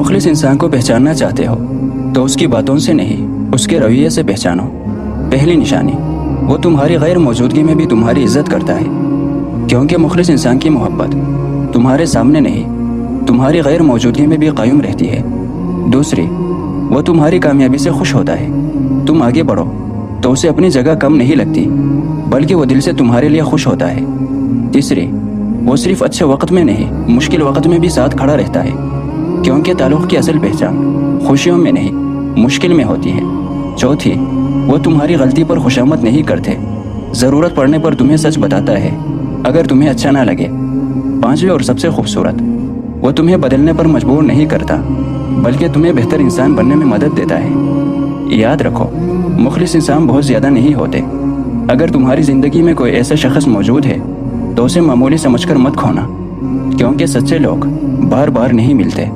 मुखलिस इंसान को पहचानना चाहते हो तो उसकी बातों से नहीं, उसके रवैये से पहचानो। पहली निशानी, वो तुम्हारी गैर मौजूदगी में भी तुम्हारी इज्जत करता है, क्योंकि मुखलिस इंसान की मोहब्बत तुम्हारे सामने नहीं, तुम्हारी गैर मौजूदगी में भी कायम रहती है। दूसरी, वो तुम्हारी कामयाबी से खुश होता है। तुम आगे बढ़ो तो उसे अपनी जगह कम नहीं लगती, बल्कि वो दिल से तुम्हारे लिए खुश होता है। तीसरी, वो सिर्फ अच्छे वक्त में नहीं, मुश्किल वक्त में भी साथ खड़ा रहता है, क्योंकि ताल्लुक़ की असल पहचान खुशियों में नहीं, मुश्किल में होती है। चौथी, वो तुम्हारी गलती पर खुशामद नहीं करते, ज़रूरत पड़ने पर तुम्हें सच बताता है अगर तुम्हें अच्छा ना लगे। पांचवी और सबसे खूबसूरत, वो तुम्हें बदलने पर मजबूर नहीं करता, बल्कि तुम्हें बेहतर इंसान बनने में मदद देता है। याद रखो, मुखलिस इंसान बहुत ज़्यादा नहीं होते। अगर तुम्हारी ज़िंदगी में कोई ऐसा शख्स मौजूद है तो उसे मामूली समझकर मत खोना, क्योंकि सच्चे लोग बार बार नहीं मिलते।